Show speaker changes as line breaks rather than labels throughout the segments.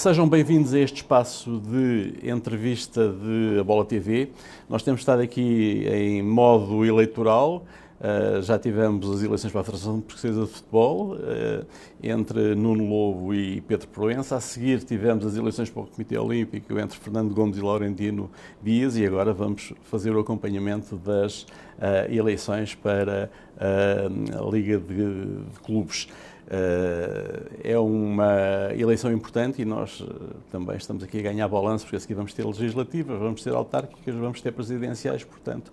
Sejam bem-vindos a este espaço de entrevista de A Bola TV. Nós temos estado aqui em modo eleitoral. Já tivemos as eleições para a Federação Portuguesa de Futebol, entre Nuno Lobo e Pedro Proença. A seguir tivemos as eleições para o Comitê Olímpico entre Fernando Gomes e Laurentino Dias e agora vamos fazer o acompanhamento das eleições para a Liga de Clubes. É uma eleição importante e nós também estamos aqui a ganhar balanço, porque a seguir vamos ter legislativas, vamos ter autárquicas, vamos ter presidenciais, portanto,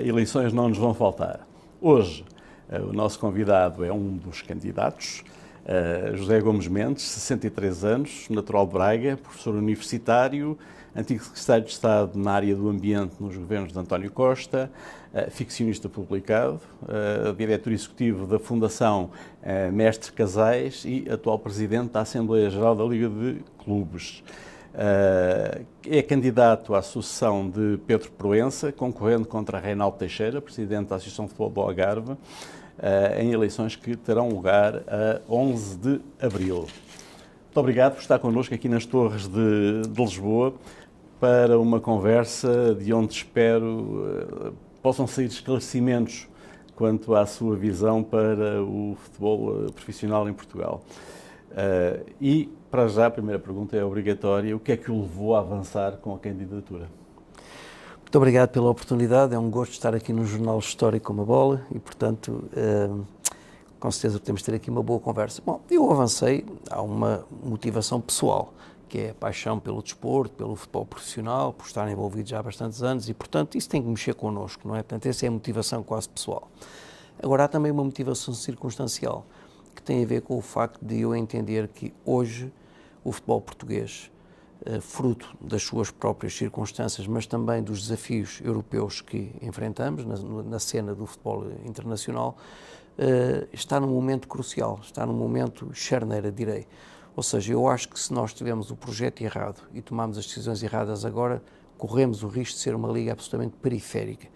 eleições não nos vão faltar. Hoje, o nosso convidado é um dos candidatos, José Gomes Mendes, 63 anos, natural de Braga, professor universitário, antigo secretário de Estado na área do ambiente nos governos de António Costa, ficcionista publicado, diretor executivo da Fundação Mestre Casais e atual presidente da Assembleia Geral da Liga de Clubes. É candidato à sucessão de Pedro Proença, concorrendo contra Reinaldo Teixeira, presidente da Associação de Futebol do Algarve, em eleições que terão lugar a 11 de abril. Muito obrigado por estar connosco aqui nas Torres de Lisboa para uma conversa de onde espero possam sair esclarecimentos quanto à sua visão para o futebol profissional em Portugal. E, para já, a primeira pergunta é obrigatória. O que é que o levou a avançar com a candidatura?
Muito obrigado pela oportunidade. É um gosto estar aqui no Jornal Histórico como a Bola e, portanto, com certeza podemos ter aqui uma boa conversa. Bom, eu avancei, há uma motivação pessoal, que é a paixão pelo desporto, pelo futebol profissional, por estar envolvido já há bastantes anos e, portanto, isso tem que mexer connosco, não é? Portanto, essa é a motivação quase pessoal. Agora, há também uma motivação circunstancial, que tem a ver com o facto de eu entender que hoje o futebol português, fruto das suas próprias circunstâncias, mas também dos desafios europeus que enfrentamos na cena do futebol internacional, está num momento crucial, está num momento charneira, direi. Ou seja, eu acho que se nós tivermos o projeto errado e tomarmos as decisões erradas agora, corremos o risco de ser uma liga absolutamente periférica.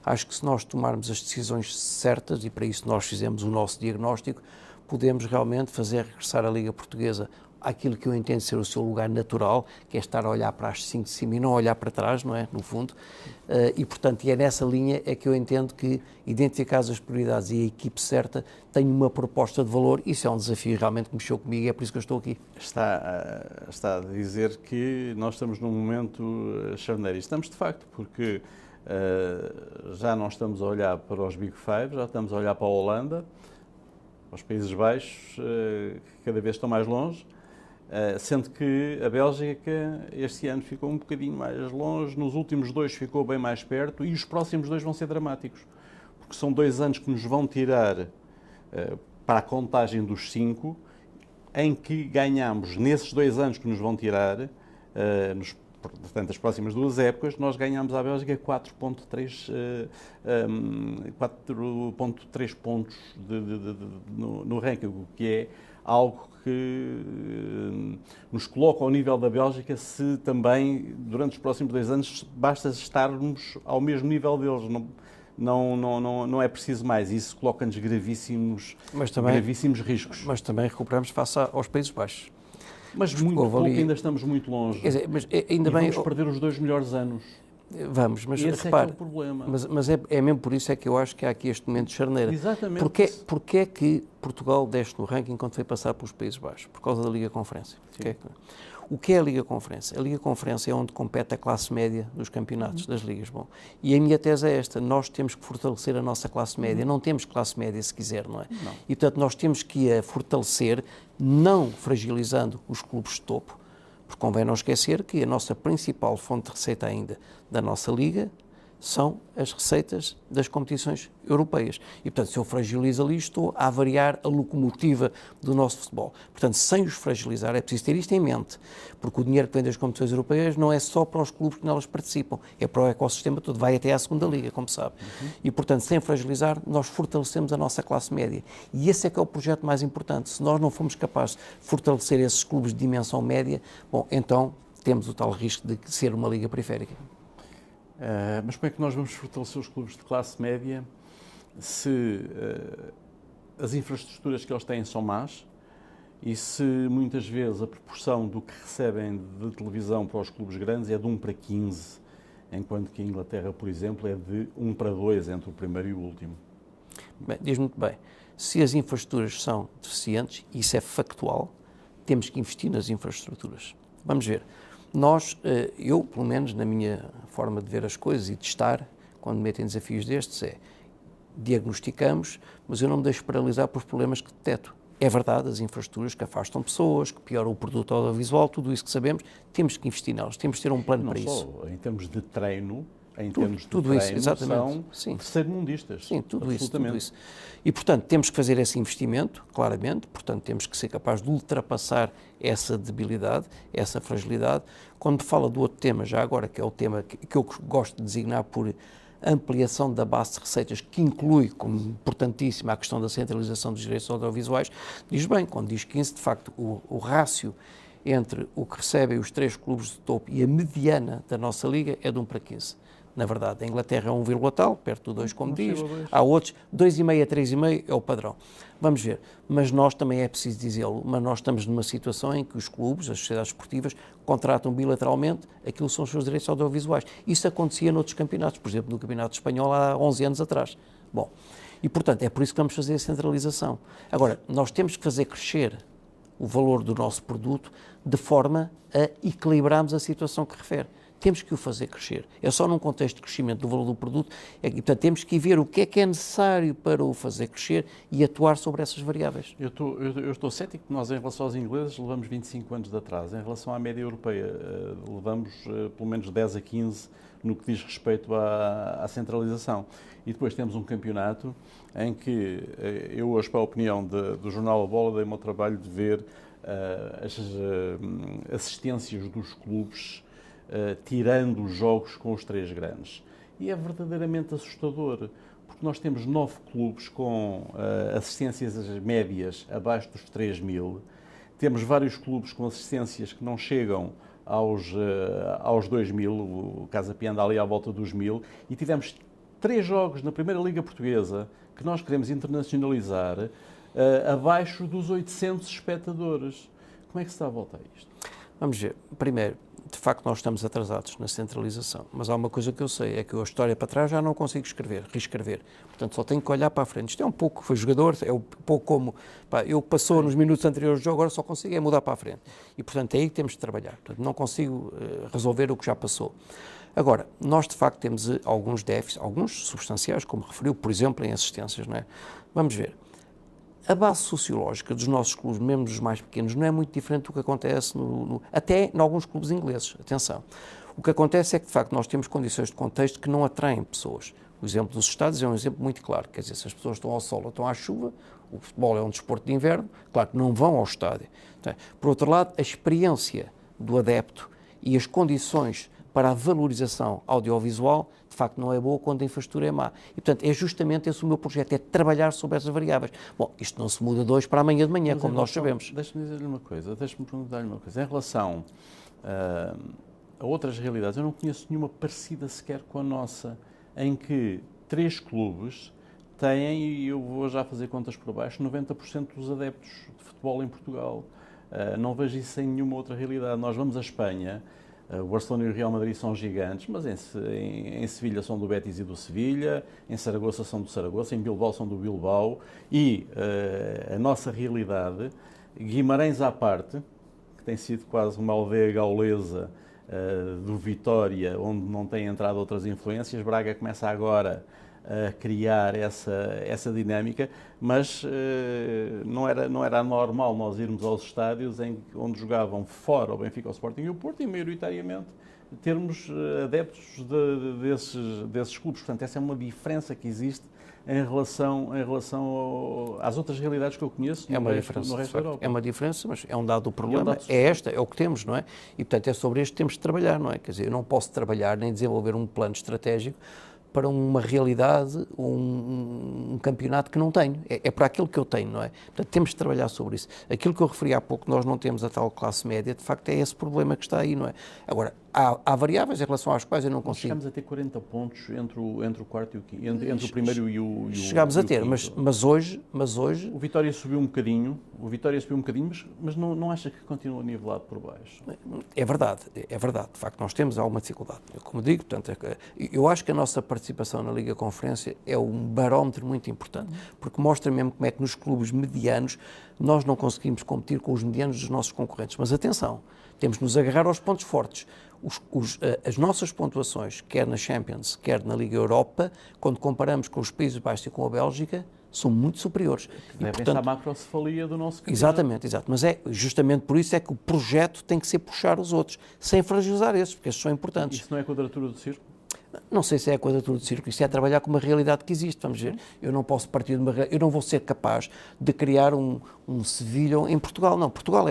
Acho que se nós tomarmos as decisões certas, e para isso nós fizemos o nosso diagnóstico, podemos realmente fazer regressar a Liga Portuguesa àquilo que eu entendo ser o seu lugar natural, que é estar a olhar para as 5 de cima e não olhar para trás, não é? No fundo. E, portanto, é nessa linha é que eu entendo que, identificadas as prioridades e a equipe certa, tenho uma proposta de valor. Isso é um desafio realmente que mexeu comigo e é por isso que eu estou aqui.
Está a dizer que nós estamos num momento charneiro. E estamos, de facto, porque já não estamos a olhar para os Big Five, já estamos a olhar para a Holanda, aos Países Baixos, que cada vez estão mais longe, sendo que a Bélgica este ano ficou um bocadinho mais longe, nos últimos 2 ficou bem mais perto e os próximos 2 vão ser dramáticos, porque são 2 anos que nos vão tirar para a contagem dos 5, em que ganhamos, nesses 2 anos que nos vão tirar, portanto, as próximas 2 épocas, nós ganhamos à Bélgica 4,3 pontos no ranking, o que é algo que nos coloca ao nível da Bélgica se também, durante os próximos 2 anos, basta estarmos ao mesmo nível deles. Não é preciso mais. Isso coloca-nos gravíssimos riscos.
Mas também recuperamos face aos Países Baixos.
Mas muito pouco, ainda estamos muito longe.
Quer dizer, mas ainda bem,
vamos perder os 2 melhores anos.
Vamos, mas
esse
repare,
é que é o problema.
Mas é mesmo por isso é que eu acho que há aqui este momento de charneira.
Exatamente.
Porquê é que Portugal desce no ranking quando foi passar pelos Países Baixos? Por causa da Liga Conferência. O que é a Liga Conferência? A Liga Conferência é onde compete a classe média dos campeonatos, das ligas. Bom, e a minha tese é esta: nós temos que fortalecer a nossa classe média. Não temos classe média, se quiser, não é?
Não.
E, portanto, nós temos que a fortalecer, não fragilizando os clubes de topo, porque convém não esquecer que a nossa principal fonte de receita ainda da nossa liga são as receitas das competições europeias. E, portanto, se eu fragilizo ali, estou a avariar a locomotiva do nosso futebol. Portanto, sem os fragilizar, é preciso ter isto em mente, porque o dinheiro que vem das competições europeias não é só para os clubes que nelas participam, é para o ecossistema todo, vai até à segunda liga, como sabe. E, portanto, sem fragilizar, nós fortalecemos a nossa classe média. E esse é que é o projeto mais importante. Se nós não formos capazes de fortalecer esses clubes de dimensão média, bom, então temos o tal risco de ser uma liga periférica.
Mas como é que nós vamos fortalecer os clubes de classe média se as infraestruturas que eles têm são más e se muitas vezes a proporção do que recebem de televisão para os clubes grandes é de 1 para 15, enquanto que a Inglaterra, por exemplo, é de 1 para 2 entre o primeiro e o último.
Bem, diz muito bem, se as infraestruturas são deficientes, isso é factual, temos que investir nas infraestruturas. Vamos ver, eu, pelo menos na minha forma de ver as coisas e de estar, quando me metem desafios destes, diagnosticamos, mas eu não me deixo paralisar por problemas que detecto. É verdade, as infraestruturas que afastam pessoas, que pioram o produto audiovisual, tudo isso que sabemos, temos que investir nelas, temos que ter um plano
não
para
só,
isso.
Em termos de treino,
Tudo isso, exatamente.
são terceiro-mundistas.
Sim, tudo isso. E, portanto, temos que fazer esse investimento, claramente, portanto, temos que ser capazes de ultrapassar essa debilidade, essa fragilidade. Quando fala do outro tema, já agora, que é o tema que eu gosto de designar por ampliação da base de receitas, que inclui, como importantíssima, a questão da centralização dos direitos audiovisuais, diz bem, quando diz 15, de facto, o rácio entre o que recebem os 3 clubes de topo e a mediana da nossa liga é de 1 para 15. Na verdade, a Inglaterra é 1, tal, perto do 2, como diz, há outros, 2,5 a 3,5 é o padrão. Vamos ver, mas nós também é preciso dizê-lo, mas nós estamos numa situação em que os clubes, as sociedades esportivas, contratam bilateralmente aquilo que são os seus direitos audiovisuais. Isso acontecia noutros campeonatos, por exemplo, no Campeonato Espanhol há 11 anos atrás. Bom, e portanto é por isso que vamos fazer a centralização. Agora, nós temos que fazer crescer o valor do nosso produto de forma a equilibrarmos a situação que refere. Temos que o fazer crescer. É só num contexto de crescimento do valor do produto, e portanto temos que ver o que é necessário para o fazer crescer e atuar sobre essas variáveis.
Eu estou cético que nós, em relação aos ingleses, levamos 25 anos de atraso. Em relação à média europeia, levamos pelo menos 10 a 15 no que diz respeito à centralização. E depois temos um campeonato em que eu, hoje, para a opinião do jornal A Bola, dei-me ao trabalho de ver as assistências dos clubes tirando os jogos com os 3 grandes. E é verdadeiramente assustador, porque nós temos 9 clubes com assistências médias abaixo dos 3.000, temos vários clubes com assistências que não chegam aos 2.000, o Casa Pia anda ali à volta dos 1.000, e tivemos 3 jogos na Primeira Liga Portuguesa que nós queremos internacionalizar abaixo dos 800 espectadores. Como é que se dá a volta a isto?
Vamos ver. Primeiro, de facto nós estamos atrasados na centralização, mas há uma coisa que eu sei, é que eu a história para trás já não consigo reescrever, portanto só tenho que olhar para a frente. Isto é um pouco, foi jogador, é um pouco como, eu passou nos minutos anteriores do jogo, agora só consigo mudar para a frente, e portanto é aí que temos de trabalhar, portanto não consigo resolver o que já passou. Agora, nós de facto temos alguns déficits, alguns substanciais, como referiu, por exemplo, em assistências, não é? Vamos ver. A base sociológica dos nossos clubes, mesmo dos mais pequenos, não é muito diferente do que acontece até em alguns clubes ingleses. Atenção. O que acontece é que, de facto, nós temos condições de contexto que não atraem pessoas. O exemplo dos estádios é um exemplo muito claro. Quer dizer, se as pessoas estão ao sol ou estão à chuva, o futebol é um desporto de inverno, claro que não vão ao estádio. Por outro lado, a experiência do adepto e as condições para a valorização audiovisual, de facto, não é boa quando a infraestrutura é má. E, portanto, é justamente esse o meu projeto, é trabalhar sobre essas variáveis. Bom, isto não se muda de hoje para amanhã de manhã, como nós sabemos.
Deixa-me dizer-lhe uma coisa, deixa-me perguntar-lhe uma coisa. Em relação a outras realidades, eu não conheço nenhuma parecida sequer com a nossa, em que 3 clubes têm, e eu vou já fazer contas por baixo, 90% dos adeptos de futebol em Portugal. Não vejo isso em nenhuma outra realidade. Nós vamos à Espanha, o Barcelona e o Real Madrid são gigantes, mas em Sevilha são do Betis e do Sevilha, em Saragoça são do Saragoça, em Bilbao são do Bilbao, e a nossa realidade, Guimarães à parte, que tem sido quase uma aldeia gaulesa do Vitória, onde não tem entrado outras influências, Braga começa agora a criar essa dinâmica, mas não era normal nós irmos aos estádios onde jogavam fora o Benfica, o Sporting e o Porto, e maioritariamente termos adeptos desses clubes. Portanto, essa é uma diferença que existe em relação às outras realidades que eu conheço no resto da Europa.
É uma diferença, mas é um dado do problema, é o que temos, não é? E, portanto, é sobre este que temos de trabalhar, não é? Quer dizer, eu não posso trabalhar nem desenvolver um plano estratégico para uma realidade ou um campeonato que não tenho. É para aquilo que eu tenho, não é? Portanto, temos de trabalhar sobre isso. Aquilo que eu referi há pouco, nós não temos a tal classe média, de facto é esse problema que está aí, não é? Agora, há variáveis em relação às quais eu não consigo...
Chegamos a ter 40 pontos entre o quarto e o quinto, entre o primeiro e o
Chegámos a ter, mas hoje...
O Vitória subiu um bocadinho, mas não acha que continua nivelado por baixo?
É verdade, de facto nós temos alguma dificuldade. Como digo, portanto, eu acho que a nossa participação na Liga Conferência é um barómetro muito importante, porque mostra mesmo como é que nos clubes medianos nós não conseguimos competir com os medianos dos nossos concorrentes. Mas atenção, temos de nos agarrar aos pontos fortes. As nossas pontuações, quer na Champions, quer na Liga Europa, quando comparamos com os Países Baixos e com a Bélgica, são muito superiores.
Deve ser a macrocefalia do nosso campeonato.
Exatamente, exato. Mas é justamente por isso é que o projeto tem que ser puxar os outros, sem fragilizar esses, porque esses são importantes.
Isso não é quadratura do círculo?
Não sei se é a quadratura do círculo, isso é trabalhar com uma realidade que existe, vamos ver. Eu não posso partir de uma realidade, eu não vou ser capaz de criar um Sevilha em Portugal. Não, Portugal,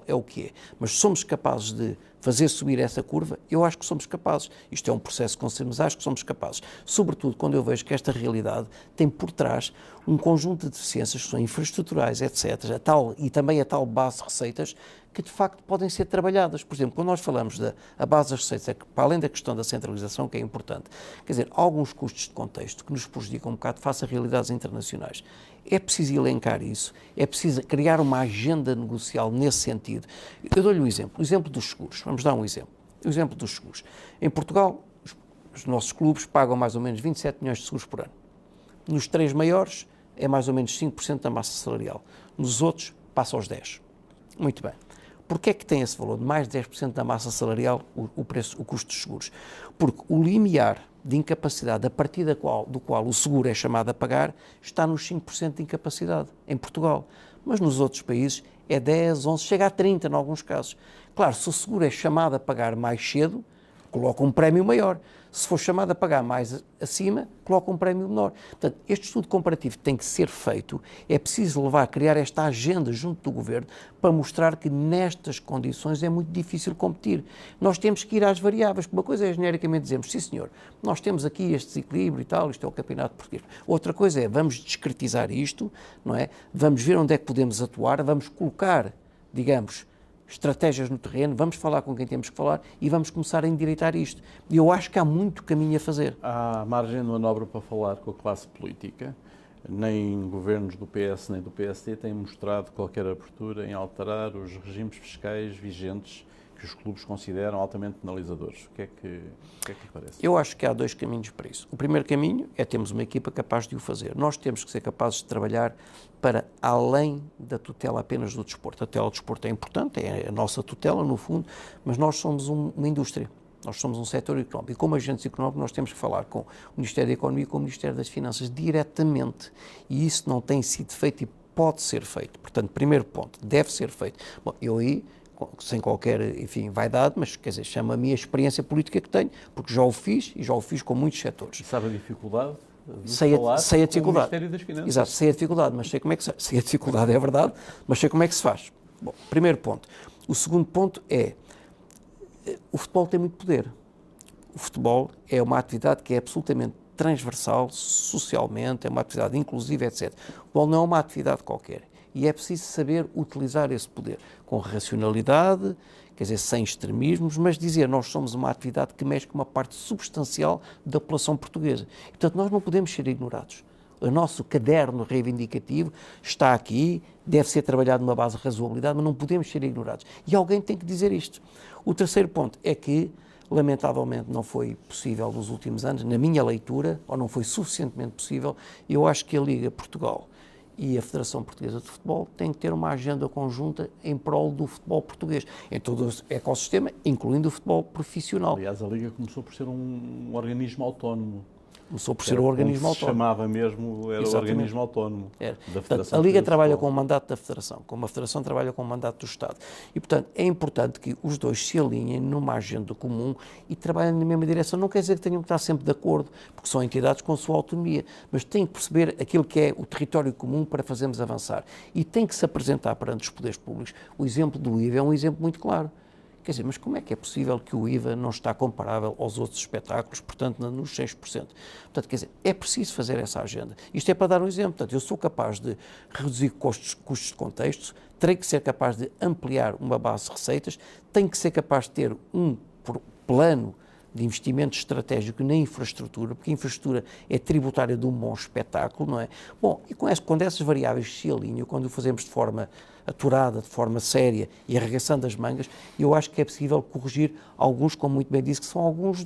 é o que é. Mas somos capazes de fazer subir essa curva, eu acho que somos capazes. Isto é um processo constante, mas acho que somos capazes. Sobretudo quando eu vejo que esta realidade tem por trás um conjunto de deficiências que são infraestruturais, etc., e também a tal base de receitas que de facto podem ser trabalhadas. Por exemplo, quando nós falamos da base das receitas, é que, para além da questão da centralização, que é importante, quer dizer, há alguns custos de contexto que nos prejudicam um bocado face a realidades internacionais. É preciso elencar isso, é preciso criar uma agenda negocial nesse sentido. Eu dou-lhe um exemplo, o exemplo dos seguros. Vamos dar um exemplo. O exemplo dos seguros. Em Portugal, os nossos clubes pagam mais ou menos 27 milhões de seguros por ano. Nos três maiores, é mais ou menos 5% da massa salarial. Nos outros, passa aos 10%. Muito bem. Porquê é que tem esse valor de mais de 10% da massa salarial, o custo dos seguros? Porque o limiar de incapacidade a partir do qual o seguro é chamado a pagar está nos 5% de incapacidade, em Portugal. Mas nos outros países é 10, 11, chega a 30 em alguns casos. Claro, se o seguro é chamado a pagar mais cedo, coloca um prémio maior. Se for chamado a pagar mais acima, coloca um prémio menor. Portanto, este estudo comparativo tem que ser feito, é preciso levar a criar esta agenda junto do Governo para mostrar que nestas condições é muito difícil competir. Nós temos que ir às variáveis, porque uma coisa é genericamente dizermos, sim senhor, nós temos aqui este desequilíbrio e tal, isto é o campeonato português. Outra coisa é, vamos discretizar isto, não é? Vamos ver onde é que podemos atuar, vamos colocar, digamos, estratégias no terreno, vamos falar com quem temos que falar e vamos começar a endireitar isto. E eu acho que há muito caminho a fazer.
Há margem de manobra para falar com a classe política. Nem governos do PS nem do PSD têm mostrado qualquer abertura em alterar os regimes fiscais vigentes que os clubes consideram altamente penalizadores. O que é que lhe parece?
Eu acho que há dois caminhos para isso. O primeiro caminho é termos uma equipa capaz de o fazer. Nós temos que ser capazes de trabalhar para além da tutela apenas do desporto. A tutela do desporto é importante, é a nossa tutela, no fundo, mas nós somos uma indústria. Nós somos um setor económico e como agentes económicos nós temos que falar com o Ministério da Economia e com o Ministério das Finanças diretamente e isso não tem sido feito e pode ser feito. Portanto, primeiro ponto, deve ser feito. Bom, eu aí, sem qualquer, enfim, vaidade, mas, quer dizer, chama-me a experiência política que tenho, porque já o fiz e já o fiz com muitos setores.
Sabe a dificuldade?
Sei a dificuldade.
Com o Ministério das Finanças.
Exato, sei a dificuldade, mas sei como é que se faz. Sei a dificuldade, é verdade, mas sei como é que se faz. Bom, primeiro ponto. O segundo ponto é, o futebol tem muito poder. O futebol é uma atividade que é absolutamente transversal, socialmente, é uma atividade inclusiva, etc. O futebol não é uma atividade qualquer. E é preciso saber utilizar esse poder com racionalidade, quer dizer, sem extremismos, mas dizer nós somos uma atividade que mexe com uma parte substancial da população portuguesa. E, portanto, nós não podemos ser ignorados. O nosso caderno reivindicativo está aqui, deve ser trabalhado numa base de razoabilidade, mas não podemos ser ignorados. E alguém tem que dizer isto. O terceiro ponto é que, lamentavelmente, não foi possível nos últimos anos, na minha leitura, ou não foi suficientemente possível, eu acho que a Liga Portugal e a Federação Portuguesa de Futebol têm que ter uma agenda conjunta em prol do futebol português, em todo o ecossistema, incluindo o futebol profissional.
Aliás, a Liga começou por ser um organismo autónomo.
Começou por ser um organismo autónomo.
Se chamava mesmo, era o organismo autónomo da Federação.
Portanto, a Liga trabalha com o mandato da Federação, como a Federação trabalha com o mandato do Estado. E, portanto, é importante que os dois se alinhem numa agenda comum e trabalhem na mesma direção. Não quer dizer que tenham que estar sempre de acordo, porque são entidades com a sua autonomia, mas têm que perceber aquilo que é o território comum para fazermos avançar. E tem que se apresentar perante os poderes públicos. O exemplo do IVA é um exemplo muito claro. Quer dizer, mas como é que é possível que o IVA não está comparável aos outros espetáculos, portanto, nos 6%? Portanto, quer dizer, é preciso fazer essa agenda. Isto é para dar um exemplo. Portanto, eu sou capaz de reduzir custos de contexto, terei que ser capaz de ampliar uma base de receitas, tenho que ser capaz de ter um plano de investimento estratégico na infraestrutura, porque a infraestrutura é tributária de um bom espetáculo, não é? Bom, e quando essas variáveis se alinham, quando o fazemos de forma aturada, de forma séria e arregaçando as mangas, eu acho que é possível corrigir alguns, como muito bem disse, que são alguns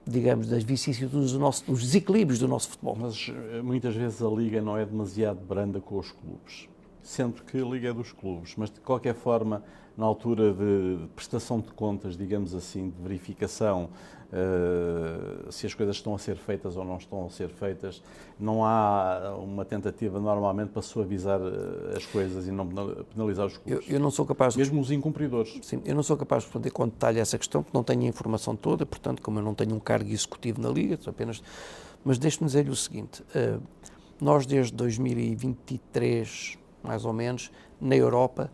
digamos, das vicissitudes dos desequilíbrios do nosso futebol.
Mas muitas vezes a Liga não é demasiado branda com os clubes, sendo que a Liga é dos clubes, mas de qualquer forma, na altura de prestação de contas, digamos assim, de verificação, se as coisas estão a ser feitas ou não estão a ser feitas, não há uma tentativa normalmente para suavizar as coisas e não penalizar os clubes.
Eu não sou capaz de...
Mesmo os incumpridores.
Sim, eu não sou capaz de responder com detalhe a essa questão, porque não tenho a informação toda, portanto, como eu não tenho um cargo executivo na Liga, apenas... Mas deixe-me dizer-lhe o seguinte, nós desde 2023, mais ou menos, na Europa,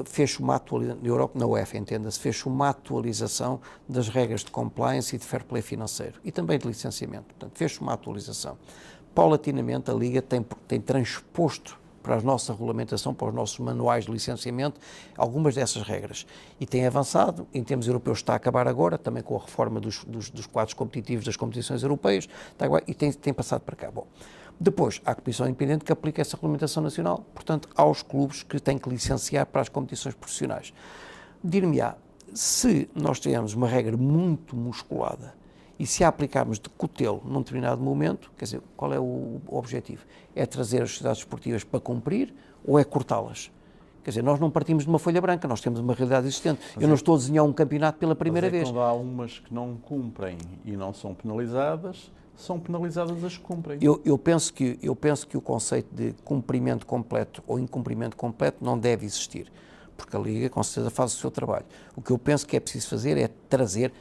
fez uma atualização, na Europa, na UEFA, entenda-se, fez uma atualização das regras de compliance e de fair play financeiro e também de licenciamento. Portanto, fez uma atualização. Paulatinamente, a Liga tem transposto para a nossa regulamentação, para os nossos manuais de licenciamento, algumas dessas regras. E tem avançado, em termos europeus está a acabar agora, também com a reforma dos quadros competitivos das competições europeias, está agora, e tem passado para cá. Bom, depois, há a Comissão Independente que aplica essa regulamentação nacional, portanto, aos clubes que têm que licenciar para as competições profissionais. Dir-me-á, se nós tivermos uma regra muito musculada e se a aplicarmos de cutelo num determinado momento, quer dizer, qual é o objetivo? É trazer as sociedades esportivas para cumprir ou é cortá-las? Quer dizer, nós não partimos de uma folha branca, nós temos uma realidade existente. Eu não estou a desenhar um campeonato pela primeira vez.
Quando há umas que não cumprem e não são penalizadas, são penalizadas as que cumprem.
Eu penso que o conceito de cumprimento completo ou incumprimento completo não deve existir, porque a Liga, com certeza, faz o seu trabalho. O que eu penso que é preciso fazer é trazer,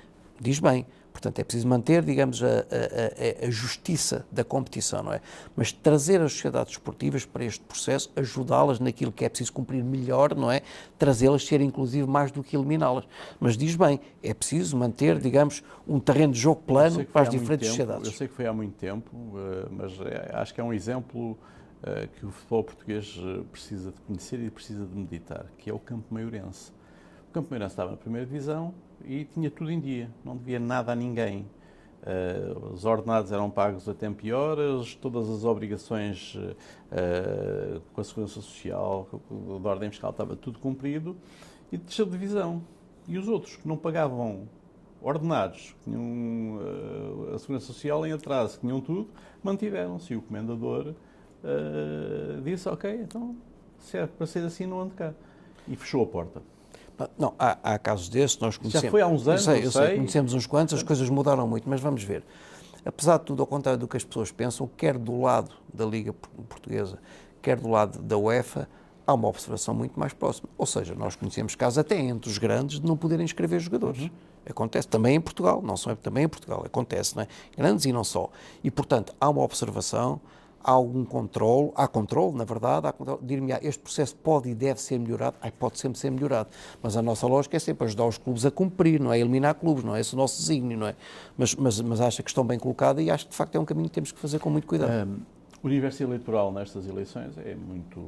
diz bem, portanto, é preciso manter, digamos, a justiça da competição, não é? Mas trazer as sociedades esportivas para este processo, ajudá-las naquilo que é preciso cumprir melhor, não é? Trazê-las, ser inclusive mais do que eliminá-las. Mas diz bem, é preciso manter, digamos, um terreno de jogo plano para as diferentes sociedades.
Eu sei que foi há muito tempo, mas acho que é um exemplo que o futebol português precisa de conhecer e precisa de meditar, que é o Campo Maiorense. O Campo Maiorense estava na primeira divisão e tinha tudo em dia, não devia nada a ninguém. Os ordenados eram pagos a tempo e horas, todas as obrigações com a Segurança Social, da ordem fiscal, estava tudo cumprido e deixou de divisão. E os outros que não pagavam ordenados, que tinham a Segurança Social em atraso, que tinham tudo, mantiveram-se. E o comendador disse, ok, então se é para ser assim não ando cá. E fechou a porta.
Não, há casos desses, nós conhecemos.
Já foi há uns anos,
eu sei, conhecemos uns quantos, as coisas mudaram muito, mas vamos ver. Apesar de tudo, ao contrário do que as pessoas pensam, quer do lado da Liga Portuguesa, quer do lado da UEFA, há uma observação muito mais próxima. Ou seja, nós conhecemos casos até entre os grandes de não poderem inscrever jogadores. Acontece também em Portugal, não só também em Portugal, acontece, não é? Grandes e não só. E, portanto, há uma observação, há algum controle, na verdade, dir-me-á, este processo pode e deve ser melhorado, pode sempre ser melhorado, mas a nossa lógica é sempre ajudar os clubes a cumprir, não é eliminar clubes, não é esse o nosso desígnio, não é? Mas acho a questão bem colocada e acho que de facto é um caminho que temos que fazer com muito cuidado.
O universo eleitoral nestas eleições é muito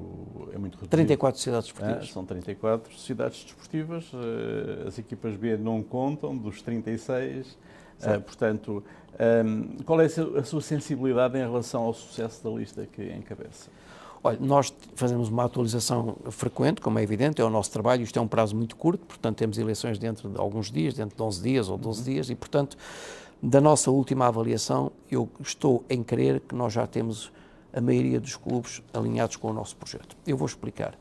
reduzido.
34 sociedades desportivas.
São 34 sociedades desportivas, as equipas B não contam, dos 36, portanto, qual é a sua sensibilidade em relação ao sucesso da lista que encabeça?
Olha, nós fazemos uma atualização frequente, como é evidente, é o nosso trabalho, isto é um prazo muito curto, portanto temos eleições dentro de alguns dias, dentro de 11 dias ou 12 dias, e portanto, da nossa última avaliação, eu estou em crer que nós já temos a maioria dos clubes alinhados com o nosso projeto. Eu vou explicar.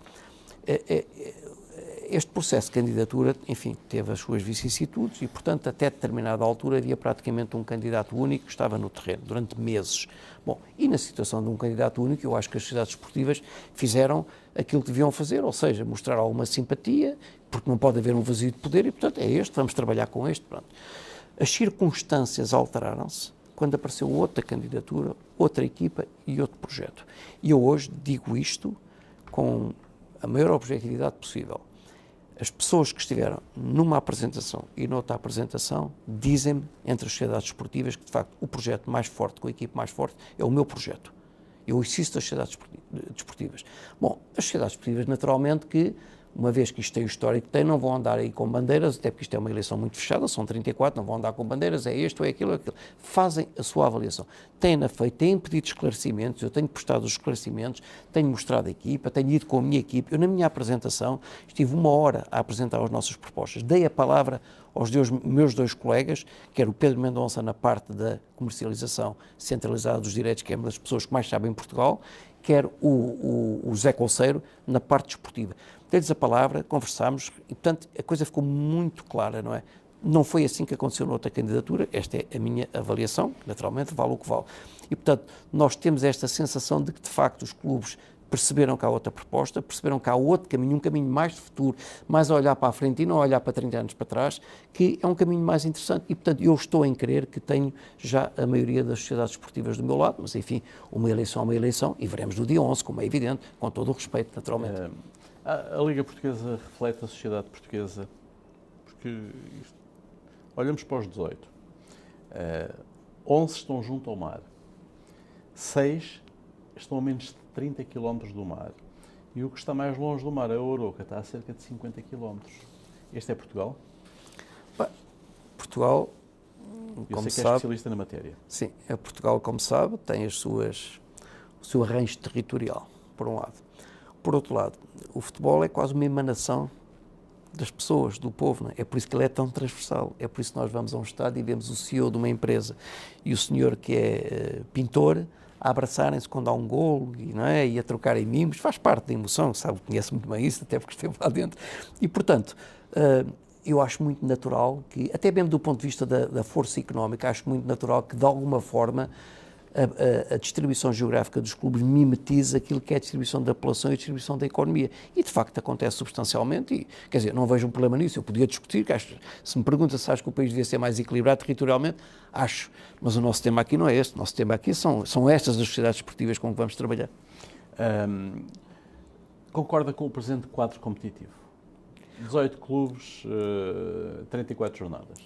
Este processo de candidatura, enfim, teve as suas vicissitudes e, portanto, até determinada altura havia praticamente um candidato único que estava no terreno durante meses. Bom, e na situação de um candidato único, eu acho que as sociedades esportivas fizeram aquilo que deviam fazer, ou seja, mostrar alguma simpatia, porque não pode haver um vazio de poder e, portanto, é este, vamos trabalhar com este, pronto. As circunstâncias alteraram-se quando apareceu outra candidatura, outra equipa e outro projeto. E eu hoje digo isto com a maior objetividade possível. As pessoas que estiveram numa apresentação e noutra apresentação dizem-me, entre as sociedades esportivas, que de facto o projeto mais forte, com a equipe mais forte, é o meu projeto. Eu assisto às sociedades desportivas. Bom, as sociedades desportivas, naturalmente, que, uma vez que isto tem o histórico que tem, não vão andar aí com bandeiras, até porque isto é uma eleição muito fechada, são 34, não vão andar com bandeiras, é isto, é aquilo, é aquilo. Fazem a sua avaliação. Têm-na feito, têm pedido esclarecimentos, eu tenho postado os esclarecimentos, tenho mostrado a equipa, tenho ido com a minha equipa. Eu, na minha apresentação, estive 1 hora a apresentar as nossas propostas. Dei a palavra aos meus 2 colegas, quer o Pedro Mendonça na parte da comercialização centralizada dos direitos, que é uma das pessoas que mais sabem em Portugal, quer o Zé Colceiro na parte desportiva. Dei-lhes a palavra, conversámos e, portanto, a coisa ficou muito clara, não é? Não foi assim que aconteceu noutra candidatura, esta é a minha avaliação, naturalmente vale o que vale. E, portanto, nós temos esta sensação de que, de facto, os clubes perceberam que há outra proposta, perceberam que há outro caminho, um caminho mais de futuro, mais a olhar para a frente e não a olhar para 30 anos para trás, que é um caminho mais interessante e, portanto, eu estou em crer que tenho já a maioria das sociedades esportivas do meu lado, mas, enfim, uma eleição é uma eleição e veremos no dia 11, como é evidente, com todo o respeito, naturalmente.
A Liga Portuguesa reflete a sociedade portuguesa, porque olhamos para os 18. 11 estão junto ao mar, 6 estão a menos de 30 km do mar. E o que está mais longe do mar, a Arouca, está a cerca de 50 km. Este é Portugal?
Bem, Portugal,
eu
como
sei que é
sabe,
especialista na matéria.
Sim, Portugal, como sabe, tem o seu arranjo territorial, por um lado. Por outro lado, o futebol é quase uma emanação das pessoas, do povo, não é? É por isso que ele é tão transversal, é por isso que nós vamos a um estádio e vemos o CEO de uma empresa e o senhor que é pintor a abraçarem-se quando há um golo e, não é? E a trocarem mimos, faz parte da emoção, sabe, conhece muito bem isso, até porque esteve lá dentro. E, portanto, eu acho muito natural que, até mesmo do ponto de vista da força económica, acho muito natural que, de alguma forma, a distribuição geográfica dos clubes mimetiza aquilo que é a distribuição da população e a distribuição da economia. E, de facto, acontece substancialmente e, quer dizer, não vejo um problema nisso. Eu podia discutir, que acho, se me pergunta se acho que o país devia ser mais equilibrado territorialmente, acho. Mas o nosso tema aqui não é este. O nosso tema aqui são estas as sociedades esportivas com que vamos trabalhar.
Concorda com o presente quadro competitivo? 18 clubes, 34 jornadas.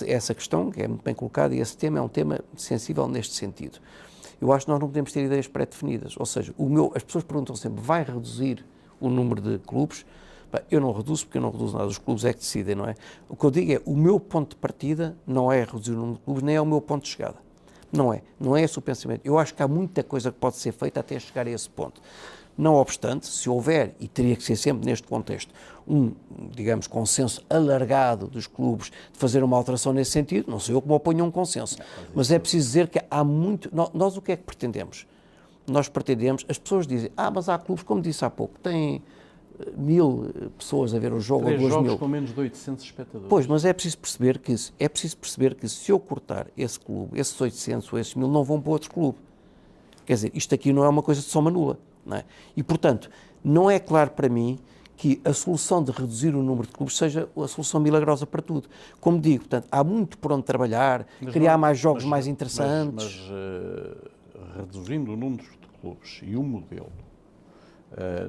Essa questão, que é muito bem colocada, e esse tema é um tema sensível neste sentido. Eu acho que nós não podemos ter ideias pré-definidas. Ou seja, as pessoas perguntam sempre, vai reduzir o número de clubes? Bem, eu não reduzo, porque eu não reduzo nada. Os clubes é que decidem, não é? O que eu digo é, o meu ponto de partida não é reduzir o número de clubes, nem é o meu ponto de chegada. Não é esse o pensamento. Eu acho que há muita coisa que pode ser feita até chegar a esse ponto. Não obstante, se houver, e teria que ser sempre neste contexto, digamos, consenso alargado dos clubes de fazer uma alteração nesse sentido, não sou eu que me oponho a um consenso, mas é preciso dizer que há muito... Nós o que é que pretendemos? Nós pretendemos, as pessoas dizem, mas há clubes, como disse há pouco, têm 1000 pessoas a ver o jogo, ou 2000.
Jogos com menos de 800 espectadores.
Pois, mas é preciso perceber que se eu cortar esse clube, esses 800 ou esses 1000 não vão para outro clube. Quer dizer, isto aqui não é uma coisa de soma nula. Não é? E, portanto, não é claro para mim que a solução de reduzir o número de clubes seja a solução milagrosa para tudo. Como digo, portanto, há muito por onde trabalhar, criar mais jogos mais interessantes.
Mas reduzindo o número de clubes e o modelo,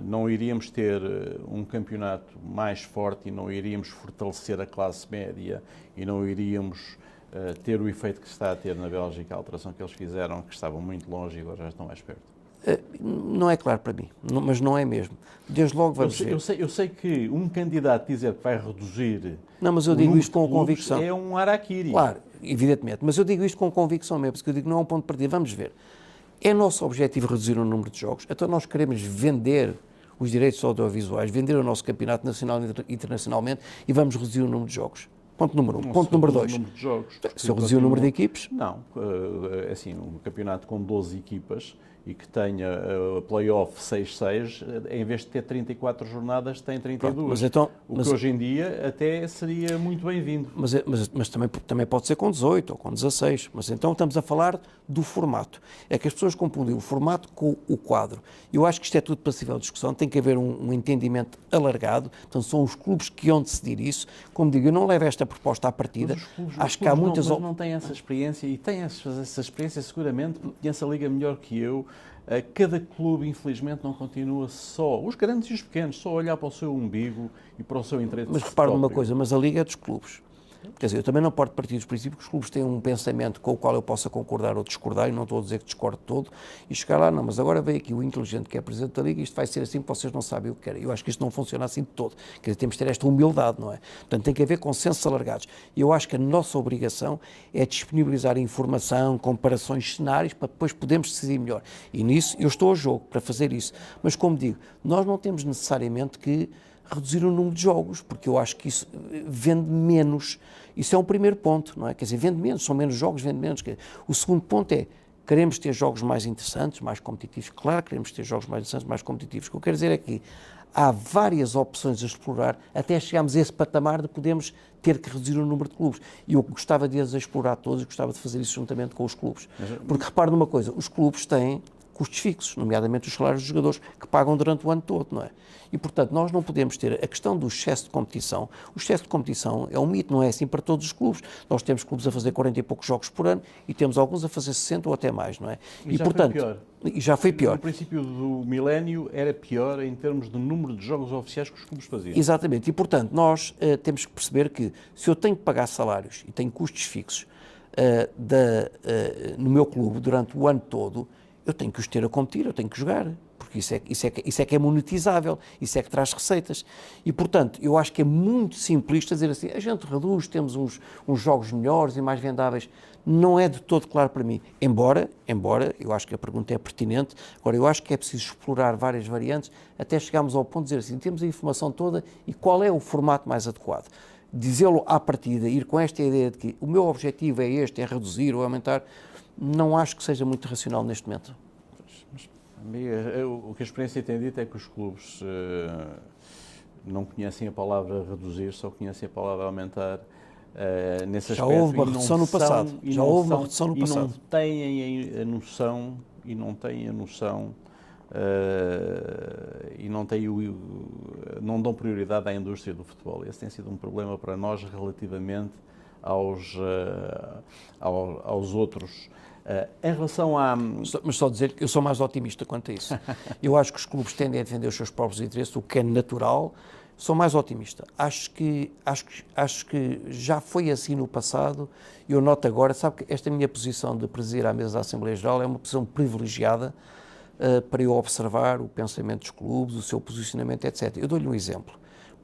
não iríamos ter um campeonato mais forte e não iríamos fortalecer a classe média e não iríamos ter o efeito que se está a ter na Bélgica, a alteração que eles fizeram, que estavam muito longe e agora já estão mais perto.
Não é claro para mim, mas não é mesmo. Desde logo vamos ver.
Eu sei que um candidato dizer que vai reduzir...
Não, mas eu digo isto com convicção.
É um harakiri.
Claro, evidentemente, mas eu digo isto com convicção mesmo, porque eu digo que não é um ponto de partida. Vamos ver. É nosso objetivo reduzir o número de jogos, então nós queremos vender os direitos audiovisuais, vender o nosso campeonato nacional e internacionalmente e vamos reduzir o número de jogos. Ponto número 1. Ponto número 2. Se eu reduzir o número de equipes?
Não. É assim, um campeonato com 12 equipas e que tenha play-off 6-6, em vez de ter 34 jornadas, tem 32.
Pronto,
que hoje em dia até seria muito bem-vindo.
Mas também pode ser com 18 ou com 16. Mas então estamos a falar do formato. É que as pessoas confundem o formato com o quadro. Eu acho que isto é tudo passível de discussão. Tem que haver um entendimento alargado. Portanto, são os clubes que iam decidir isso. Como digo, eu não levo esta proposta à partida.
Acho que há muitas... Não têm essa experiência e têm essa experiência seguramente, porque conhece a Liga melhor que eu. Cada clube, infelizmente, não continua só, os grandes e os pequenos, só a olhar para o seu umbigo e para o seu interesse
Mas repare numa
próprio.
coisa, mas a Liga é dos clubes. Quer dizer, eu também não posso partir do princípio que os clubes têm um pensamento com o qual eu possa concordar ou discordar, e não estou a dizer que discordo todo, e chegar lá, não, mas agora veio aqui o inteligente que é Presidente da Liga e isto vai ser assim porque vocês não sabem o que querem. Eu acho que isto não funciona assim de todo. Quer dizer, temos de ter esta humildade, não é? Portanto, tem que haver consensos alargados. E eu acho que a nossa obrigação é disponibilizar informação, comparações, cenários, para depois podermos decidir melhor. E nisso eu estou a jogo para fazer isso. Mas, como digo, nós não temos necessariamente que reduzir o número de jogos, porque eu acho que isso vende menos. Isso é um primeiro ponto, não é? Quer dizer, vende menos, são menos jogos, vende menos. O segundo ponto é, queremos ter jogos mais interessantes, mais competitivos. Claro, queremos ter jogos mais interessantes, mais competitivos. O que eu quero dizer é que há várias opções a explorar até chegarmos a esse patamar de podermos ter que reduzir o número de clubes. E eu gostava de as explorar todos e gostava de fazer isso juntamente com os clubes. Porque repare numa coisa, os clubes têm custos fixos, nomeadamente os salários dos jogadores, que pagam durante o ano todo, não é? E, portanto, nós não podemos ter a questão do excesso de competição. O excesso de competição é um mito, não é assim para todos os clubes. Nós temos clubes a fazer 40 e poucos jogos por ano e temos alguns a fazer 60 ou até mais, não é?
E já
portanto,
foi pior.
E já foi pior.
No princípio do milénio era pior em termos de número de jogos oficiais que os clubes faziam.
Exatamente. E, portanto, nós temos que perceber que se eu tenho que pagar salários e tenho custos fixos no meu clube durante o ano todo, eu tenho que os ter a competir, eu tenho que jogar, porque isso é que é monetizável, isso é que traz receitas. E, portanto, eu acho que é muito simplista dizer assim, a gente reduz, temos uns jogos melhores e mais vendáveis. Não é de todo claro para mim. Embora, eu acho que a pergunta é pertinente, agora eu acho que é preciso explorar várias variantes até chegarmos ao ponto de dizer assim, temos a informação toda e qual é o formato mais adequado. Dizê-lo à partida, ir com esta ideia de que o meu objetivo é este, é reduzir ou aumentar, não acho que seja muito racional neste momento.
O que a experiência tem dito é que os clubes não conhecem a palavra reduzir, só conhecem a palavra aumentar. Nesse aspecto.
Já houve uma redução no passado.
Já houve uma redução no passado. E não têm a noção e não dão prioridade à indústria do futebol. Esse tem sido um problema para nós relativamente aos outros. Em relação a...
Mas só dizer que eu sou mais otimista quanto a isso. Eu acho que os clubes tendem a defender os seus próprios interesses, o que é natural. Sou mais otimista. Acho que já foi assim no passado. Eu noto agora, sabe que esta minha posição de presidir à mesa da Assembleia Geral é uma posição privilegiada para eu observar o pensamento dos clubes, o seu posicionamento, etc. Eu dou-lhe um exemplo.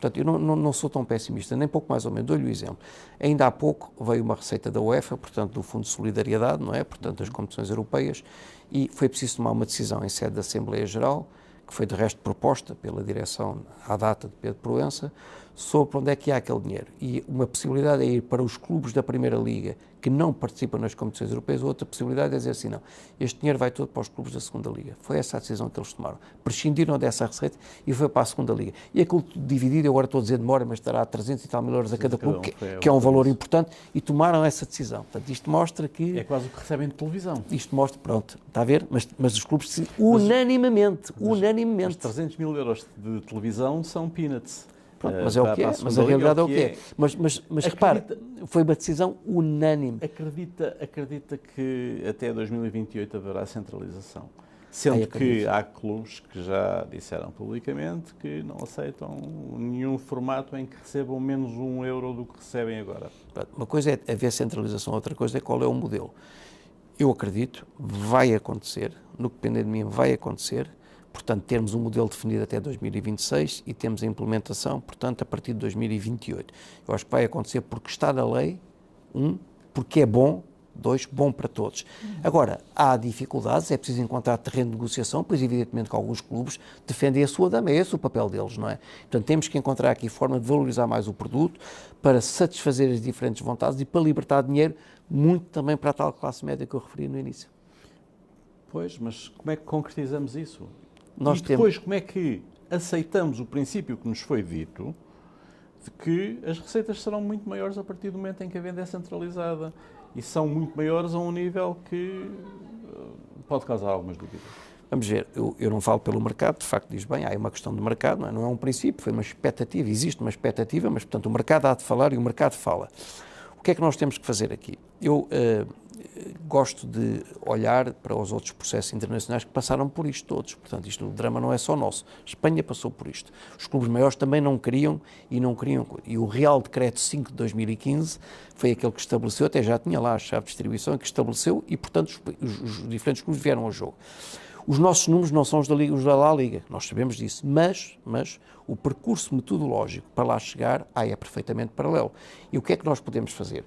Portanto, eu não sou tão pessimista, nem pouco mais ou menos, dou-lhe um exemplo. Ainda há pouco veio uma receita da UEFA, portanto, do Fundo de Solidariedade, não é? Portanto, das competições europeias, e foi preciso tomar uma decisão em sede da Assembleia Geral, que foi de resto proposta pela direção à data de Pedro Proença, sobre onde é que há aquele dinheiro. E uma possibilidade é ir para os clubes da Primeira Liga que não participam nas competições europeias, outra possibilidade é dizer assim, não, este dinheiro vai todo para os clubes da Segunda Liga. Foi essa a decisão que eles tomaram. Prescindiram dessa receita e foi para a Segunda Liga. E aquilo dividido, eu agora estou a dizer demora, mas estará 300 e tal mil euros a cada clube, que é um valor importante, e tomaram essa decisão. Portanto, isto mostra que...
É quase o que recebem de televisão.
Isto mostra, pronto, está a ver? Mas os clubes, unanimamente.
Mas 300 mil euros de televisão são peanuts.
Pronto, mas é o que é, mas a realidade é o que é. Mas repare, foi uma decisão unânime.
Acredita que até 2028 haverá centralização? Sendo que há clubes que já disseram publicamente que não aceitam nenhum formato em que recebam menos €1 do que recebem agora.
Uma coisa é haver centralização, outra coisa é qual é o modelo. Eu acredito, vai acontecer, no que depender de mim vai acontecer. Portanto, termos um modelo definido até 2026 e temos a implementação, portanto, a partir de 2028. Eu acho que vai acontecer porque está na lei, porque é bom, 2, bom para todos. Agora, há dificuldades, é preciso encontrar terreno de negociação, pois evidentemente que alguns clubes defendem a sua dama, é esse o papel deles, não é? Portanto, temos que encontrar aqui forma de valorizar mais o produto para satisfazer as diferentes vontades e para libertar dinheiro, muito também para a tal classe média que eu referi no início.
Pois, mas como é que concretizamos isso? E depois, como é que aceitamos o princípio que nos foi dito de que as receitas serão muito maiores a partir do momento em que a venda é centralizada e são muito maiores a um nível que pode causar algumas dúvidas?
Vamos ver, eu não falo pelo mercado, de facto diz bem, há uma questão de mercado, não é um princípio, foi uma expectativa, existe uma expectativa, mas portanto o mercado há de falar e o mercado fala. O que é que nós temos que fazer aqui? gosto de olhar para os outros processos internacionais que passaram por isto todos. Portanto, isto, o drama não é só nosso. Espanha passou por isto. Os clubes maiores também não queriam. E o Real Decreto 5 de 2015 foi aquele que estabeleceu, até já tinha lá a chave de distribuição, que estabeleceu e, portanto, os diferentes clubes vieram ao jogo. Os nossos números não são os da La Liga, nós sabemos disso, mas o percurso metodológico para lá chegar é perfeitamente paralelo. E o que é que nós podemos fazer?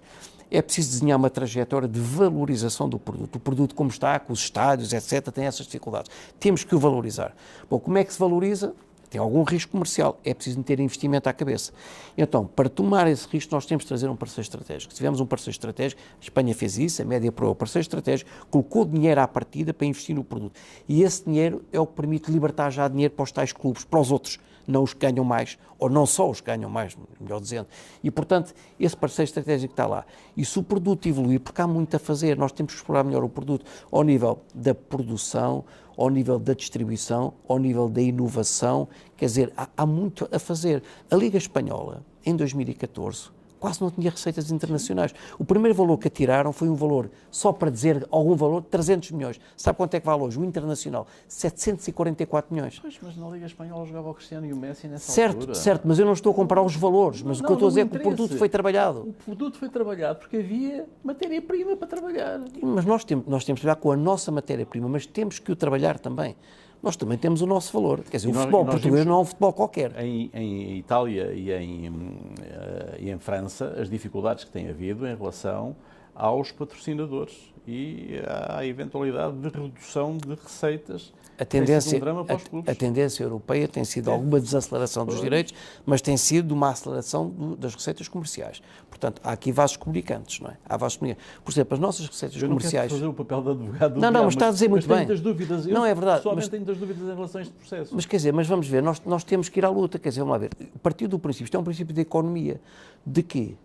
É preciso desenhar uma trajetória de valorização do produto. O produto como está, com os estádios, etc., tem essas dificuldades. Temos que o valorizar. Bom, como é que se valoriza? Tem algum risco comercial, é preciso meter investimento à cabeça. Então, para tomar esse risco, nós temos de trazer um parceiro estratégico. Se tivermos um parceiro estratégico, a Espanha fez isso, a Média Pro é o parceiro estratégico, colocou dinheiro à partida para investir no produto. E esse dinheiro é o que permite libertar já dinheiro para os tais clubes, para os outros, não os que ganham mais, ou não só os que ganham mais, melhor dizendo. E, portanto, esse parceiro estratégico está lá. E se o produto evoluir, porque há muito a fazer, nós temos que explorar melhor o produto ao nível da produção, ao nível da distribuição, ao nível da inovação, quer dizer, há muito a fazer. A Liga Espanhola, em 2014, quase não tinha receitas internacionais. O primeiro valor que atiraram foi um valor, só para dizer algum valor, 300 milhões. Sabe quanto é que vale hoje? O Internacional, 744 milhões.
Pois, mas na Liga Espanhola jogava o Cristiano e o Messi nessa altura.
Certo, mas eu não estou a comparar os valores, mas o que eu estou a dizer é que o produto foi trabalhado.
O produto foi trabalhado porque havia matéria-prima para trabalhar.
Mas nós temos que trabalhar com a nossa matéria-prima, mas temos que o trabalhar também. Nós também temos o nosso valor. Quer dizer, o futebol português não é um futebol qualquer.
Em Itália e em França, as dificuldades que tem havido em relação aos patrocinadores e à eventualidade de redução de receitas. A
tendência europeia tem sido alguma desaceleração dos direitos, mas tem sido uma aceleração das receitas comerciais. Portanto, há aqui vasos comunicantes, não é? Há vasos comunicantes. Por exemplo, as nossas receitas comerciais...
Eu não quero fazer o papel de advogado do
Não, mas está a dizer muito bem.
Tenho muitas dúvidas.
Não, é verdade.
Pessoalmente tenho muitas dúvidas em relação a este processo.
Mas quer dizer, vamos ver, nós temos que ir à luta, quer dizer, vamos lá ver. Partir do princípio, isto é um princípio de economia, de que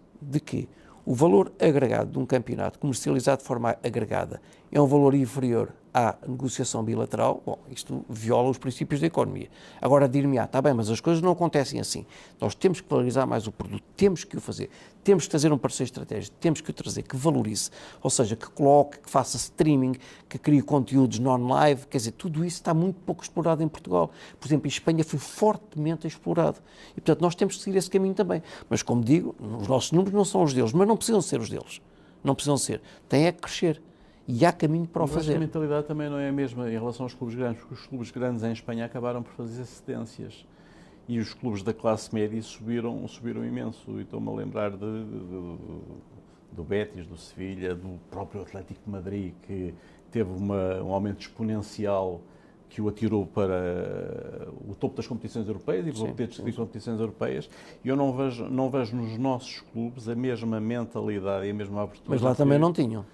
o valor agregado de um campeonato comercializado de forma agregada é um valor inferior à negociação bilateral. Bom, isto viola os princípios da economia. Agora, dir-me, está bem, mas as coisas não acontecem assim. Nós temos que valorizar mais o produto, temos que o fazer, temos que trazer um parceiro estratégico, temos que o trazer, que valorize, ou seja, que coloque, que faça streaming, que crie conteúdos non-live, quer dizer, tudo isso está muito pouco explorado em Portugal. Por exemplo, em Espanha foi fortemente explorado. E, portanto, nós temos que seguir esse caminho também. Mas, como digo, os nossos números não são os deles, mas não precisam ser os deles. Não precisam ser. Têm é que crescer. E há caminho para o fazer.
Mas a mentalidade também não é a mesma em relação aos clubes grandes, porque os clubes grandes em Espanha acabaram por fazer cedências e os clubes da classe média subiram imenso. E estou-me a lembrar do Betis, do Sevilha, do próprio Atlético de Madrid, que teve um aumento exponencial que o atirou para o topo das competições europeias e para ter competições europeias. E eu não vejo nos nossos clubes a mesma mentalidade e a mesma abertura.
Mas lá também não tinham.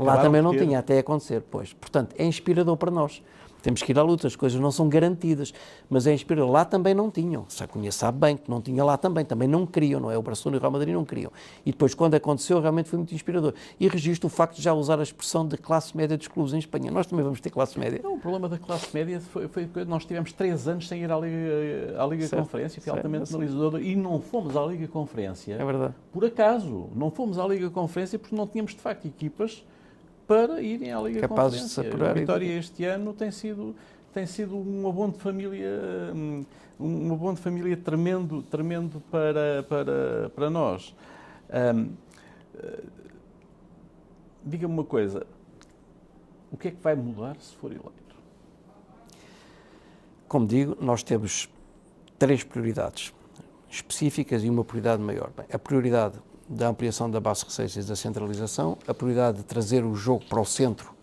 Lá também não tinha, até acontecer, pois. Portanto, é inspirador para nós. Temos que ir à luta, as coisas não são garantidas, mas é inspirador. Lá também não tinham. A Cunha sabe bem que não tinha lá também não queriam, não é? O Barcelona e o Real Madrid não queriam. E depois, quando aconteceu, realmente foi muito inspirador. E registro o facto de já usar a expressão de classe média dos clubes em Espanha. Nós também vamos ter classe média.
Não, o problema da classe média foi que nós tivemos 3 anos sem ir à Liga Conferência, foi altamente penalizador, e não fomos à Liga Conferência.
É verdade.
Por acaso, não fomos à Liga Conferência porque não tínhamos, de facto, equipas para irem à Liga
capazes
Conferência.
De se apurar.
A Vitória este ano tem sido um abono de família tremendo para nós. Diga-me uma coisa, o que é que vai mudar se for eleito?
Como digo, nós temos 3 prioridades específicas e uma prioridade maior. Bem, a prioridade da ampliação da base de receitas e da centralização, a prioridade de trazer o jogo para o centro,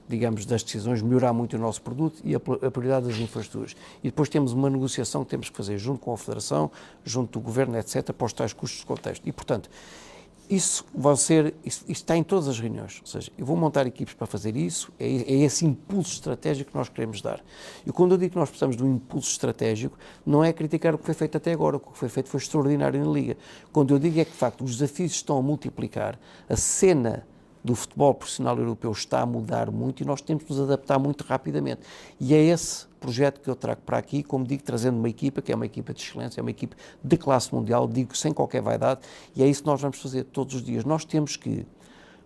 digamos, das decisões, melhorar muito o nosso produto e a prioridade das infraestruturas. E depois temos uma negociação que temos que fazer junto com a Federação, junto do Governo, etc., para os tais custos de contexto. E, portanto, isso está em todas as reuniões. Ou seja, eu vou montar equipes para fazer isso, é esse impulso estratégico que nós queremos dar. E quando eu digo que nós precisamos de um impulso estratégico, não é criticar o que foi feito até agora, o que foi feito foi extraordinário na Liga. Quando eu digo é que, de facto, os desafios estão a multiplicar, a cena do futebol profissional europeu está a mudar muito e nós temos de nos adaptar muito rapidamente. E é esse projeto que eu trago para aqui, como digo, trazendo uma equipa que é uma equipa de excelência, é uma equipa de classe mundial, digo sem qualquer vaidade, e é isso que nós vamos fazer todos os dias. Nós temos que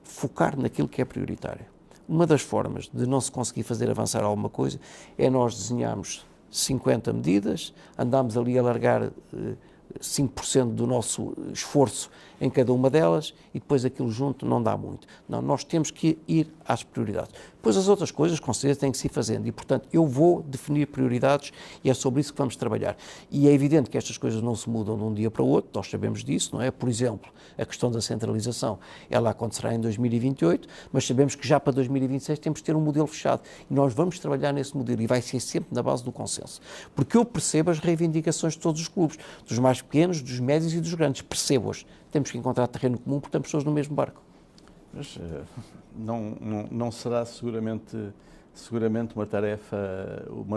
focar naquilo que é prioritário. Uma das formas de não se conseguir fazer avançar alguma coisa é nós desenharmos 50 medidas, andarmos ali a largar 5% do nosso esforço em cada uma delas e depois aquilo junto não dá muito. Não, nós temos que ir às prioridades. Depois as outras coisas, com certeza, têm que se ir fazendo e, portanto, eu vou definir prioridades e é sobre isso que vamos trabalhar. E é evidente que estas coisas não se mudam de um dia para o outro, nós sabemos disso, não é? Por exemplo, a questão da centralização, ela acontecerá em 2028, mas sabemos que já para 2026 temos que ter um modelo fechado e nós vamos trabalhar nesse modelo e vai ser sempre na base do consenso. Porque eu percebo as reivindicações de todos os clubes, dos mais pequenos, dos médios e dos grandes, percebo-as. Temos que encontrar terreno comum porque estamos todos no mesmo barco.
Mas não será seguramente uma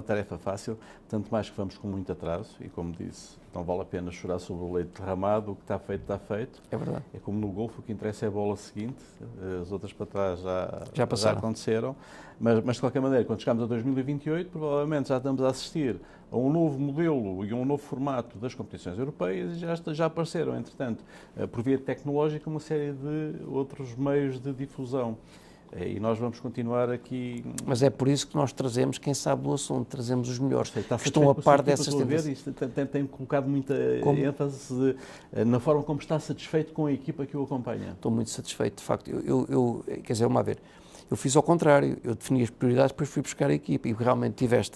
tarefa fácil, tanto mais que vamos com muito atraso e, como disse, não vale a pena chorar sobre o leite derramado, o que está feito, está feito.
É verdade.
É como no golfe, o que interessa é a bola seguinte, as outras para trás
já
aconteceram, mas de qualquer maneira, quando chegamos a 2028, provavelmente já estamos a assistir a um novo modelo e a um novo formato das competições europeias e já apareceram, entretanto, por via tecnológica, uma série de outros meios de difusão. E nós vamos continuar aqui...
Mas é por isso que nós trazemos quem sabe do assunto, trazemos os melhores, que estão a
par
par dessas
tendências. Tem colocado muita ênfase na forma como está satisfeito com a equipa que o acompanha.
Estou muito satisfeito, de facto. Quer dizer, vamos ver, eu fiz ao contrário, eu defini as prioridades, depois fui buscar a equipa e realmente tive às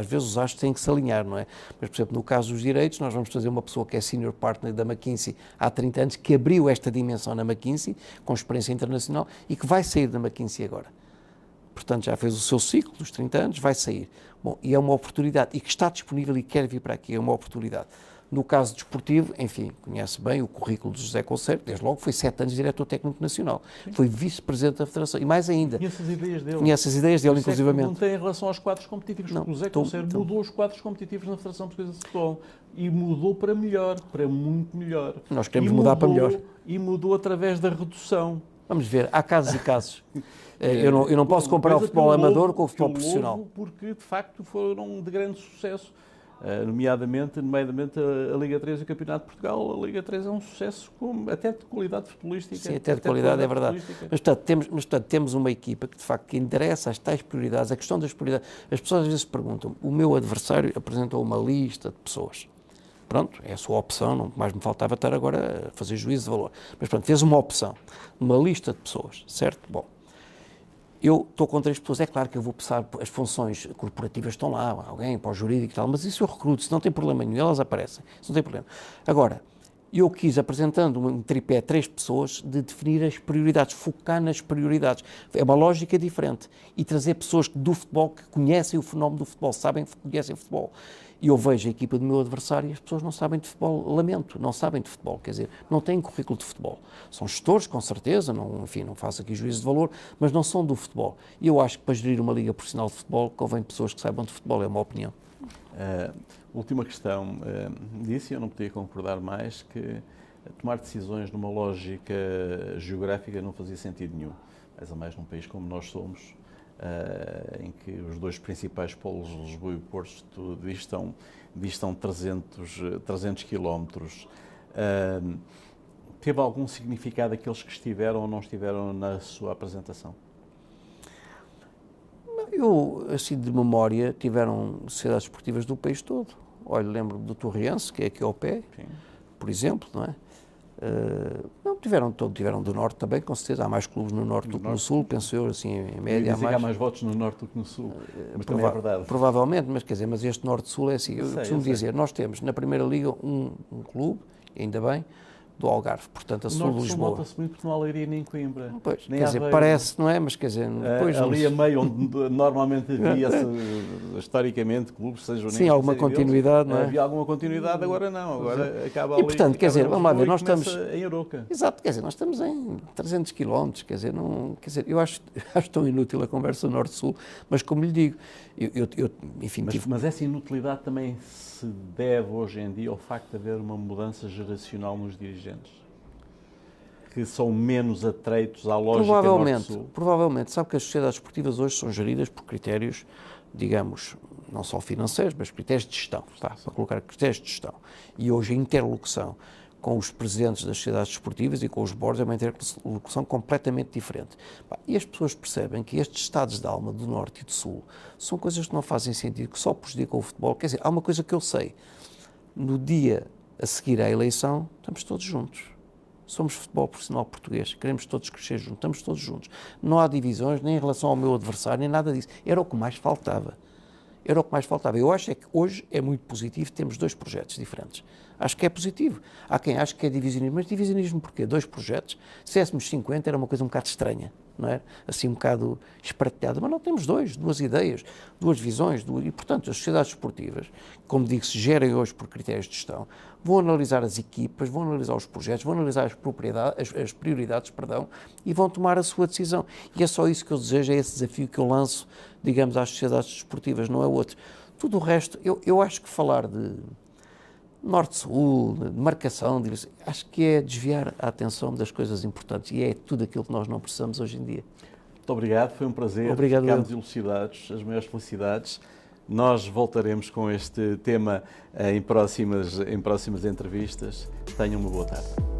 vezes os astros têm que se alinhar, não é? Mas, por exemplo, no caso dos direitos, nós vamos trazer uma pessoa que é senior partner da McKinsey há 30 anos, que abriu esta dimensão na McKinsey, com experiência internacional, e que vai sair da McKinsey agora. Portanto, já fez o seu ciclo dos 30 anos, vai sair. Bom, e é uma oportunidade, e que está disponível e quer vir para aqui, é uma oportunidade. No caso desportivo, enfim, conhece bem o currículo de José Concerto, desde logo foi 7 anos diretor técnico nacional, foi vice-presidente da Federação, e mais ainda...
Conhece as ideias dele.
Conhece as ideias dele, inclusivamente.
Não tem em relação aos quadros competitivos, porque o José Concerto mudou os quadros competitivos na Federação Portuguesa de Futebol, e mudou para melhor, para muito melhor.
Nós queremos mudar para melhor.
E mudou através da redução.
Vamos ver, há casos e casos. Eu não posso comparar o futebol amador com o futebol profissional.
Porque, de facto, foram de grande sucesso. Nomeadamente a Liga 3 e o Campeonato de Portugal. A Liga 3 é um sucesso até de qualidade futebolística.
Sim, até de qualidade, é verdade. Mas, portanto, temos uma equipa que, de facto, que endereça as tais prioridades, a questão das prioridades. As pessoas às vezes perguntam, o meu adversário apresentou uma lista de pessoas. Pronto, é a sua opção, não mais me faltava estar agora a fazer juízo de valor. Mas pronto, fez uma opção, uma lista de pessoas, certo? Bom, eu estou com 3 pessoas, é claro que eu vou passar, as funções corporativas estão lá, alguém para o jurídico e tal, mas isso eu recruto, se não tem problema nenhum, elas aparecem, isso não tem problema. Agora, eu quis, apresentando um tripé 3 pessoas, de definir as prioridades, focar nas prioridades. É uma lógica diferente. E trazer pessoas do futebol que conhecem o fenómeno do futebol, conhecem o futebol. E eu vejo a equipa do meu adversário e as pessoas não sabem de futebol, lamento, não sabem de futebol, quer dizer, não têm currículo de futebol. São gestores, com certeza, não faço aqui juízo de valor, mas não são do futebol. E eu acho que para gerir uma liga profissional de futebol, convém pessoas que saibam de futebol, é uma opinião.
Última questão, disse, eu não podia concordar mais, que tomar decisões numa lógica geográfica não fazia sentido nenhum, mais ou mais num país como nós somos, em que os 2 principais polos, Lisboa e Porto, distam 300 quilómetros. Teve algum significado aqueles que estiveram ou não estiveram na sua apresentação?
Eu, assim, de memória, tiveram sociedades esportivas do país todo. Olha, lembro do Torriense, que é aqui ao pé, sim, por exemplo, não é? Não, tiveram do Norte também, com certeza. Há mais clubes no Norte do que no Sul, penso eu, assim, em média.
Há mais votos no Norte do que no Sul, mas também é verdade.
Provavelmente, mas quer dizer, mas este Norte-Sul é assim. Eu costumo dizer, nós temos na Primeira Liga um clube, ainda bem, do Algarve, portanto a sul de Lisboa.
Nota-se muito porque não há Leiria nem Coimbra.
Pois, nem quer dizer, parece, não é? Mas quer dizer, depois...
ali a meio, onde normalmente havia historicamente clubes, sejam
sim, alguma continuidade, não é?
Havia alguma continuidade, agora não, agora acaba ali.
E portanto, quer dizer, vamos lá ver, nós estamos...
em Aroca.
Exato, quer dizer, nós estamos em 300 km, quer dizer, eu acho tão inútil a conversa Norte-Sul, mas como lhe digo, enfim...
Mas essa inutilidade também se deve hoje em dia ao facto de haver uma mudança geracional nos dirigentes, que são menos atreitos à lógica Norte-Sul?
Provavelmente. Sabe que as sociedades esportivas hoje são geridas por critérios, digamos, não só financeiros, mas critérios de gestão, para colocar critérios de gestão. E hoje a interlocução com os presidentes das sociedades desportivas e com os boards, é uma interlocução completamente diferente. E as pessoas percebem que estes estados de alma do Norte e do Sul são coisas que não fazem sentido, que só prejudicam o futebol. Quer dizer, há uma coisa que eu sei, no dia a seguir à eleição, estamos todos juntos. Somos futebol profissional português, queremos todos crescer juntos, estamos todos juntos. Não há divisões, nem em relação ao meu adversário, nem nada disso. Era o que mais faltava. Era o que mais faltava. Eu acho é que hoje é muito positivo, temos dois projetos diferentes. Acho que é positivo. Há quem ache que é divisionismo, mas divisionismo porquê? Dois projetos. Se tivéssemos 50 era uma coisa um bocado estranha, não é? Assim um bocado espartilhada. Mas não, temos duas ideias, duas visões, e portanto as sociedades esportivas, como digo, se gerem hoje por critérios de gestão, vão analisar as equipas, vão analisar os projetos, vão analisar as prioridades, e vão tomar a sua decisão. E é só isso que eu desejo, é esse desafio que eu lanço, digamos, às sociedades desportivas, não é outro. Tudo o resto, eu acho que falar de Norte-Sul, de marcação, acho que é desviar a atenção das coisas importantes e é tudo aquilo que nós não precisamos hoje em dia.
Muito obrigado, foi um prazer.
Obrigado.
Ficámos elucidados, as maiores felicidades. Nós voltaremos com este tema em próximas entrevistas. Tenham uma boa tarde.